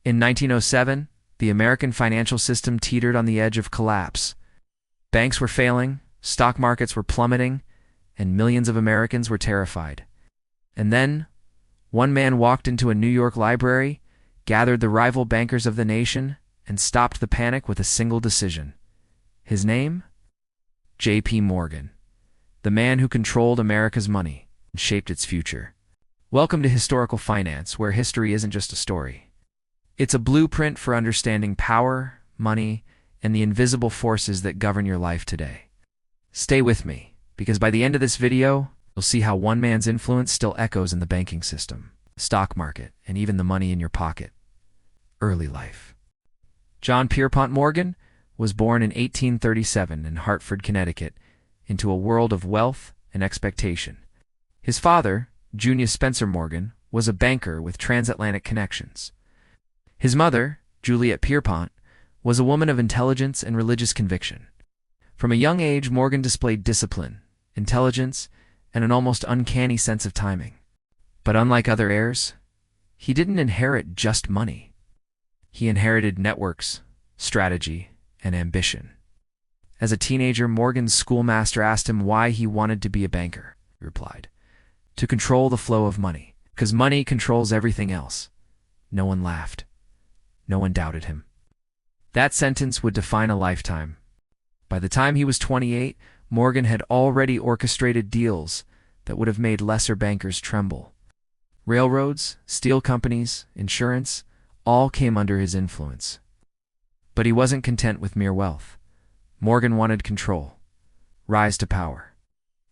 In 1907, the American financial system teetered on the edge of collapse. Banks were failing, stock markets were plummeting, and millions of Americans were terrified. And then, one man walked into a New York library, gathered the rival bankers of the nation, and stopped the panic with a single decision. His name? J.P. Morgan, the man who controlled America's money and shaped its future. Welcome to Historical Finance, where history isn't just a story. It's a blueprint for understanding power, money, and the invisible forces that govern your life today. Stay with me, because by the end of this video, you'll see how one man's influence still echoes in the banking system, the stock market, and even the money in your pocket. Early life. John Pierpont Morgan was born in 1837 in Hartford, Connecticut, into a world of wealth and expectation. His father, Junius Spencer Morgan, was a banker with transatlantic connections. His mother, Juliet Pierpont, was a woman of intelligence and religious conviction. From a young age, Morgan displayed discipline, intelligence, and an almost uncanny sense of timing. But unlike other heirs, he didn't inherit just money. He inherited networks, strategy, and ambition. As a teenager, Morgan's schoolmaster asked him why he wanted to be a banker. He replied, "To control the flow of money, because money controls everything else." No one laughed. No one doubted him. That sentence would define a lifetime. By the time he was 28, Morgan had already orchestrated deals that would have made lesser bankers tremble. Railroads, steel companies, insurance, all came under his influence. But he wasn't content with mere wealth. Morgan wanted control, rise to power.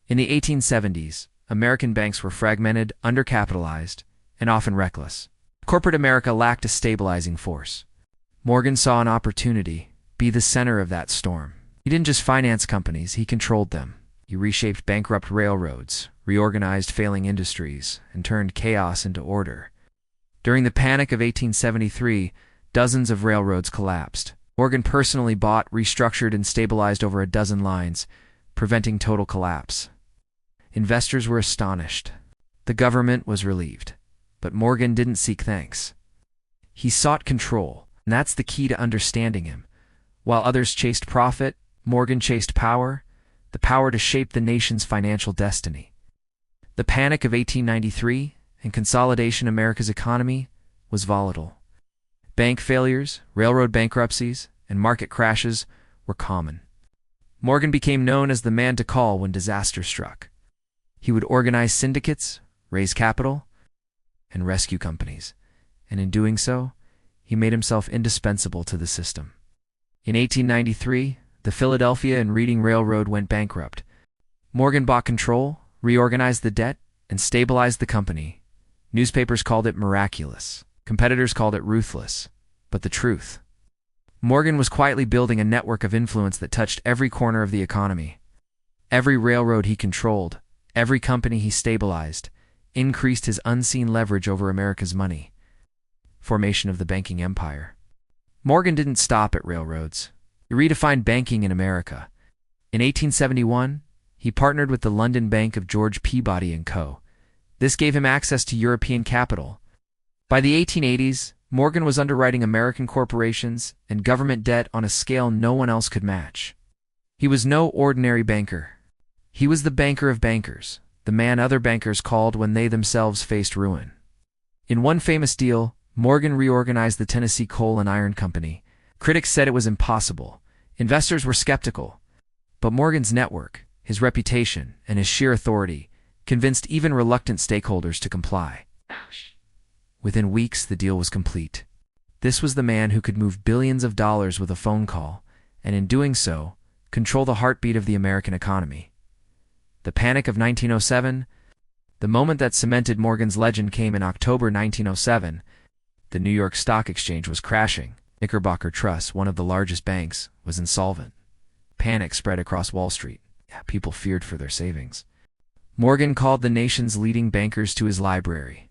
In the 1870s, American banks were fragmented, undercapitalized, and often reckless. Corporate America lacked a stabilizing force. Morgan saw an opportunity, be the center of that storm. He didn't just finance companies, he controlled them. He reshaped bankrupt railroads, reorganized failing industries, and turned chaos into order. During the Panic of 1873, dozens of railroads collapsed. Morgan personally bought, restructured, and stabilized over a dozen lines, preventing total collapse. Investors were astonished. The government was relieved. But Morgan didn't seek thanks. He sought control, and that's the key to understanding him. While others chased profit, Morgan chased power, the power to shape the nation's financial destiny. The Panic of 1893 and consolidation of America's economy was volatile. Bank failures, railroad bankruptcies, and market crashes were common. Morgan became known as the man to call when disaster struck. He would organize syndicates, raise capital, and rescue companies, and in doing so, he made himself indispensable to the system. In 1893, the Philadelphia and Reading Railroad went bankrupt. Morgan bought control, reorganized the debt, and stabilized the company. Newspapers called it miraculous. Competitors called it ruthless. But the truth? Morgan was quietly building a network of influence that touched every corner of the economy. Every railroad he controlled, every company he stabilized, increased his unseen leverage over America's money. Formation of the banking empire. Morgan didn't stop at railroads. He redefined banking in America. In 1871, he partnered with the London Bank of George Peabody and Co. This gave him access to European capital. By the 1880s, Morgan was underwriting American corporations and government debt on a scale no one else could match. He was no ordinary banker. He was the banker of bankers, the man other bankers called when they themselves faced ruin. In one famous deal, Morgan reorganized the Tennessee Coal and Iron Company. Critics said it was impossible. Investors were skeptical. But Morgan's network, his reputation, and his sheer authority convinced even reluctant stakeholders to comply. Within weeks, the deal was complete. This was the man who could move billions of dollars with a phone call, and in doing so, control the heartbeat of the American economy. The Panic of 1907, the moment that cemented Morgan's legend, came in October 1907. The New York Stock Exchange was crashing. Knickerbocker Trust, one of the largest banks, was insolvent. Panic spread across Wall Street. People feared for their savings. Morgan called the nation's leading bankers to his library.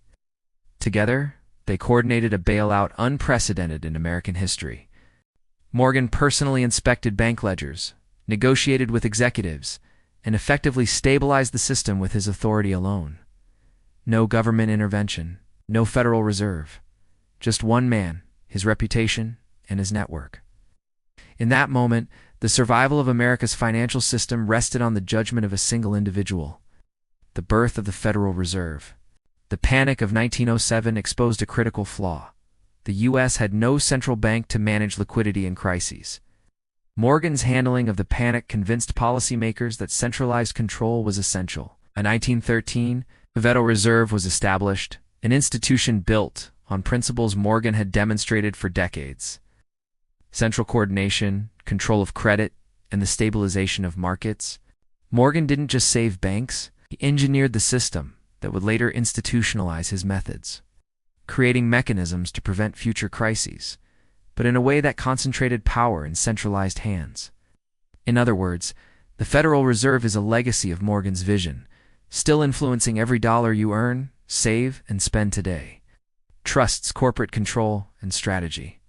Together, they coordinated a bailout unprecedented in American history. Morgan personally inspected bank ledgers, negotiated with executives, and effectively stabilized the system with his authority alone. No government intervention, no Federal Reserve. Just one man, his reputation, and his network. In that moment, the survival of America's financial system rested on the judgment of a single individual: the birth of the Federal Reserve. The panic of 1907 exposed a critical flaw. The U.S. had no central bank to manage liquidity in crises. Morgan's handling of the panic convinced policymakers that centralized control was essential. In 1913, the Federal Reserve was established, an institution built on principles Morgan had demonstrated for decades: central coordination, control of credit, and the stabilization of markets. Morgan didn't just save banks, he engineered the system that would later institutionalize his methods, creating mechanisms to prevent future crises, but in a way that concentrated power in centralized hands. In other words, the Federal Reserve is a legacy of Morgan's vision, still influencing every dollar you earn, save, and spend today. Trusts, corporate control, and strategy.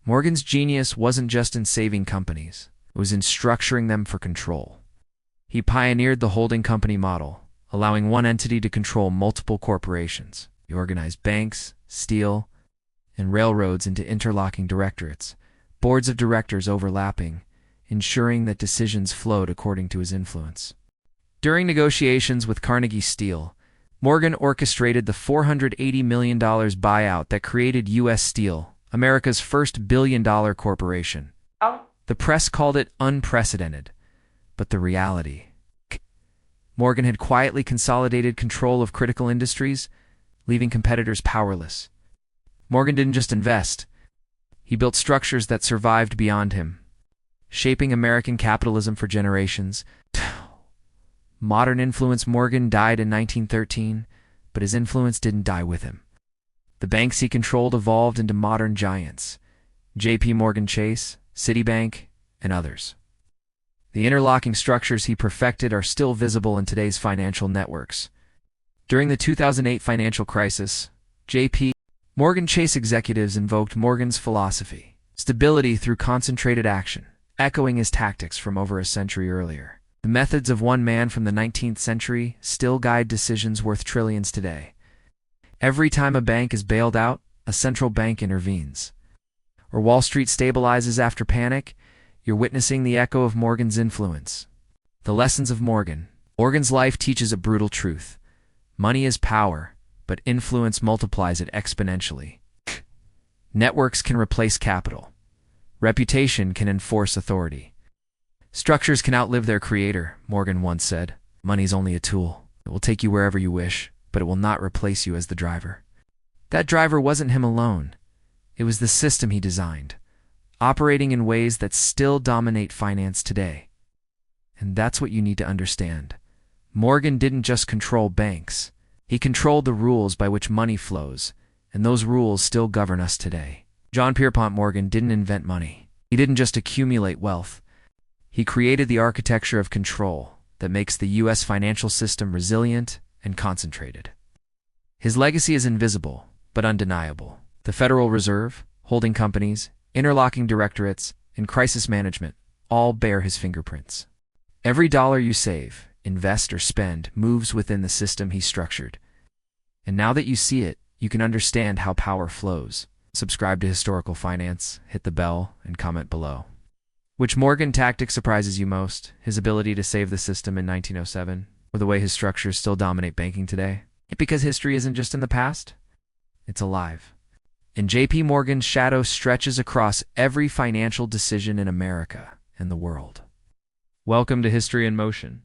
Morgan's genius wasn't just in saving companies, it was in structuring them for control. He pioneered the holding company model, allowing one entity to control multiple corporations. He organized banks, steel, and railroads into interlocking directorates, boards of directors overlapping, ensuring that decisions flowed according to his influence. During negotiations with Carnegie Steel, Morgan orchestrated the $480 million buyout that created U.S. Steel, America's first billion-dollar corporation. The press called it unprecedented, but the reality: Morgan had quietly consolidated control of critical industries, leaving competitors powerless. Morgan didn't just invest, he built structures that survived beyond him, shaping American capitalism for generations. Modern influence: Morgan died in 1913, but his influence didn't die with him. The banks he controlled evolved into modern giants: J.P. Morgan Chase, Citibank, and others. The interlocking structures he perfected are still visible in today's financial networks. During the 2008 financial crisis, J.P. Morgan Chase executives invoked Morgan's philosophy: stability through concentrated action, echoing his tactics from over a century earlier. The methods of one man from the 19th century still guide decisions worth trillions today. Every time a bank is bailed out, a central bank intervenes. Or Wall Street stabilizes after panic, you're witnessing the echo of Morgan's influence. The lessons of Morgan. Morgan's life teaches a brutal truth: money is power, but influence multiplies it exponentially. Networks can replace capital. Reputation can enforce authority. Structures can outlive their creator, Morgan once said. Money's only a tool. It will take you wherever you wish, but it will not replace you as the driver. That driver wasn't him alone. It was the system he designed, operating in ways that still dominate finance today. And that's what you need to understand. Morgan didn't just control banks. He controlled the rules by which money flows, and those rules still govern us today. John Pierpont Morgan didn't invent money. He didn't just accumulate wealth. He created the architecture of control that makes the U.S. financial system resilient and concentrated. His legacy is invisible, but undeniable. The Federal Reserve, holding companies, interlocking directorates, and crisis management all bear his fingerprints. Every dollar you save, invest, or spend moves within the system he structured. And now that you see it, you can understand how power flows. Subscribe to Historical Finance, hit the bell, and comment below. Which Morgan tactic surprises you most? His ability to save the system in 1907, or the way his structures still dominate banking today? Because history isn't just in the past, it's alive. And J.P. Morgan's shadow stretches across every financial decision in America and the world. Welcome to History in Motion.